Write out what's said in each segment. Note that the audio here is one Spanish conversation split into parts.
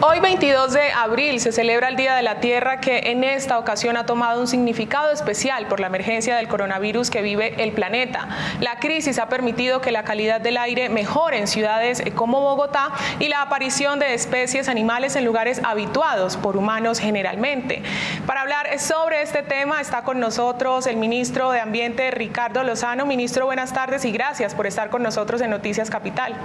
Hoy 22 de abril se celebra el Día de la Tierra, que en esta ocasión ha tomado un significado especial por la emergencia del coronavirus que vive el planeta. La crisis ha permitido que la calidad del aire mejore en ciudades como Bogotá y la aparición de especies animales en lugares habituados por humanos generalmente. Para hablar sobre este tema está con nosotros el ministro de Ambiente, Ricardo Lozano. Ministro, buenas tardes y gracias por estar con nosotros en Noticias Capital.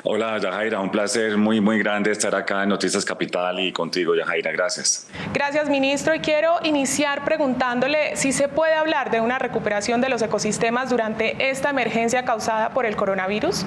Hola, Yajaira, un placer muy grande estar acá en Noticias Capital y contigo, Yajaira, gracias. Gracias, ministro, y quiero iniciar preguntándole si se puede hablar de una recuperación de los ecosistemas durante esta emergencia causada por el coronavirus.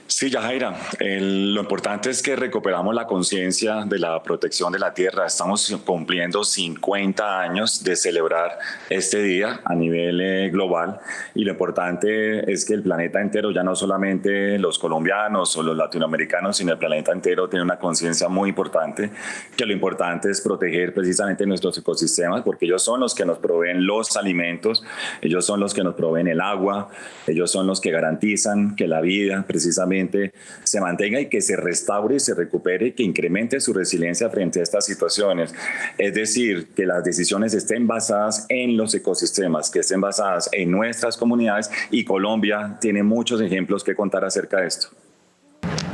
Sí, Yajaira, lo importante es que recuperamos la conciencia de la protección de la tierra. Estamos cumpliendo 50 años de celebrar este día a nivel global, y lo importante es que el planeta entero, ya no solamente los colombianos o los latinoamericanos, sino el planeta entero tiene una conciencia muy importante, que lo importante es proteger precisamente nuestros ecosistemas, porque ellos son los que nos proveen los alimentos, ellos son los que nos proveen el agua, ellos son los que garantizan que la vida precisamente se mantenga y que se restaure y se recupere y que incremente su resiliencia frente a estas situaciones. Es decir, que las decisiones estén basadas en los ecosistemas, que estén basadas en nuestras comunidades, y Colombia tiene muchos ejemplos que contar acerca de esto.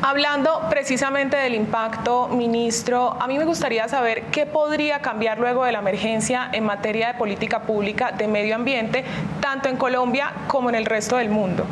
Hablando precisamente del impacto, ministro, a mí me gustaría saber qué podría cambiar luego de la emergencia en materia de política pública de medio ambiente, tanto en Colombia como en el resto del mundo.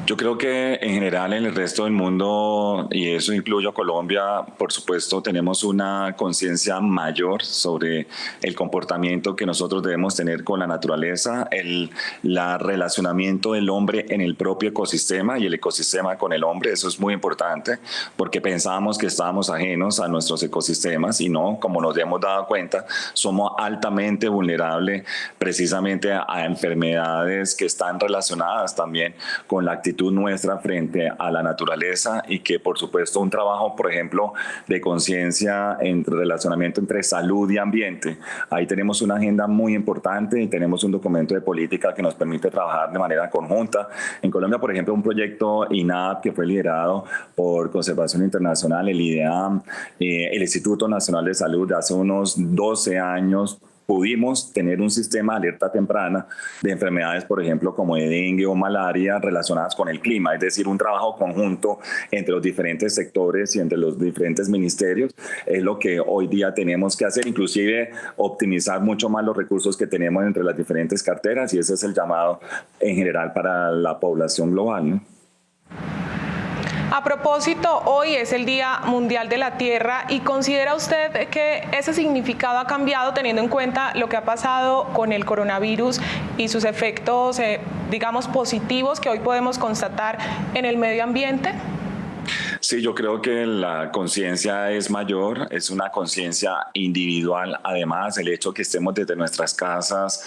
Yo creo que en general en el resto del mundo, y eso incluye a Colombia, por supuesto, tenemos una conciencia mayor sobre el comportamiento que nosotros debemos tener con la naturaleza, el relacionamiento del hombre en el propio ecosistema y el ecosistema con el hombre. Eso es muy importante, porque pensábamos que estábamos ajenos a nuestros ecosistemas y no, como nos hemos dado cuenta, somos altamente vulnerables precisamente a enfermedades que están relacionadas también con la actitud nuestra frente a la naturaleza, y que por supuesto un trabajo, por ejemplo, de conciencia en relacionamiento entre salud y ambiente. Ahí tenemos una agenda muy importante y tenemos un documento de política que nos permite trabajar de manera conjunta. En Colombia, por ejemplo, un proyecto INAP que fue liderado por Conservación Internacional, el IDEAM, el Instituto Nacional de Salud, de hace unos 12 años, pudimos tener un sistema de alerta temprana de enfermedades, por ejemplo, como de dengue o malaria relacionadas con el clima, es decir, un trabajo conjunto entre los diferentes sectores y entre los diferentes ministerios es lo que hoy día tenemos que hacer, inclusive optimizar mucho más los recursos que tenemos entre las diferentes carteras, y ese es el llamado en general para la población global, ¿no? A propósito, hoy es el Día Mundial de la Tierra, y ¿considera usted que ese significado ha cambiado teniendo en cuenta lo que ha pasado con el coronavirus y sus efectos, digamos, positivos que hoy podemos constatar en el medio ambiente? Sí, yo creo que la conciencia es mayor, es una conciencia individual. Además, el hecho que estemos desde nuestras casas,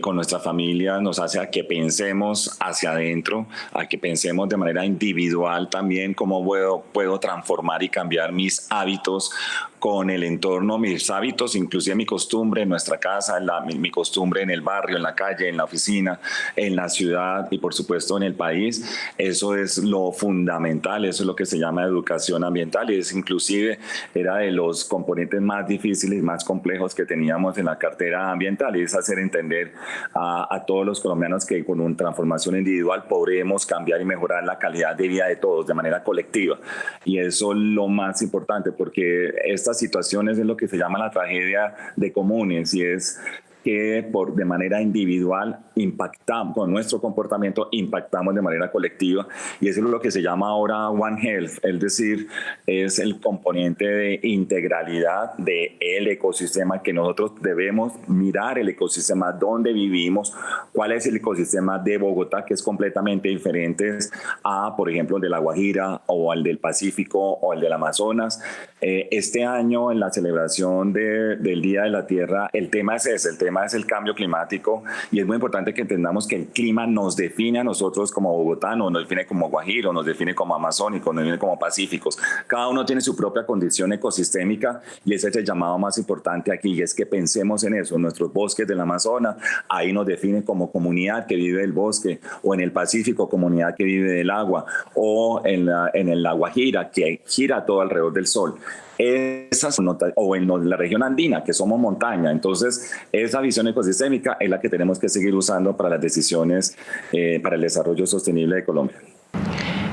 con nuestra familia, nos hace a que pensemos hacia adentro, a que pensemos de manera individual también cómo puedo transformar y cambiar mis hábitos con el entorno, mis hábitos, inclusive mi costumbre en nuestra casa, mi costumbre en el barrio, en la calle, en la oficina, en la ciudad y por supuesto en el país. Eso es lo fundamental, eso es lo que se llama educación ambiental, y es inclusive era de los componentes más difíciles y más complejos que teníamos en la cartera ambiental, y es hacer entender a todos los colombianos que con una transformación individual podremos cambiar y mejorar la calidad de vida de todos de manera colectiva. Y eso es lo más importante, porque estas situaciones es lo que se llama la tragedia de comunes, y es que de manera individual impactamos, con nuestro comportamiento impactamos de manera colectiva, y eso es lo que se llama ahora One Health, es decir, es el componente de integralidad del ecosistema, que nosotros debemos mirar el ecosistema donde vivimos, cuál es el ecosistema de Bogotá, que es completamente diferente a, por ejemplo, el de La Guajira o al del Pacífico o el del Amazonas. Este año, en la celebración del Día de la Tierra, el tema es ese, el tema es el cambio climático, y es muy importante importante que entendamos que el clima nos define a nosotros como bogotanos, nos define como guajiro, nos define como amazónicos, nos define como pacíficos. Cada uno tiene su propia condición ecosistémica y ese es el llamado más importante aquí, y es que pensemos en eso. Nuestros bosques del Amazonas, ahí nos definen como comunidad que vive del bosque, o en el Pacífico, comunidad que vive del agua, o en la Guajira, que gira todo alrededor del sol. O en la región andina, que somos montaña. Entonces, esa visión ecosistémica es la que tenemos que seguir usando para las decisiones para el desarrollo sostenible de Colombia.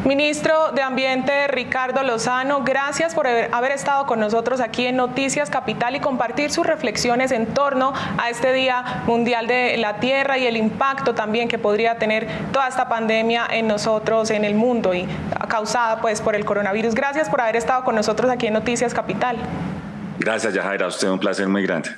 Ministro de Ambiente Ricardo Lozano, gracias por haber estado con nosotros aquí en Noticias Capital y compartir sus reflexiones en torno a este Día Mundial de la Tierra y el impacto también que podría tener toda esta pandemia en nosotros, en el mundo, y causada pues por el coronavirus. Gracias por haber estado con nosotros aquí en Noticias Capital. Gracias, Yajaira, a usted un placer muy grande.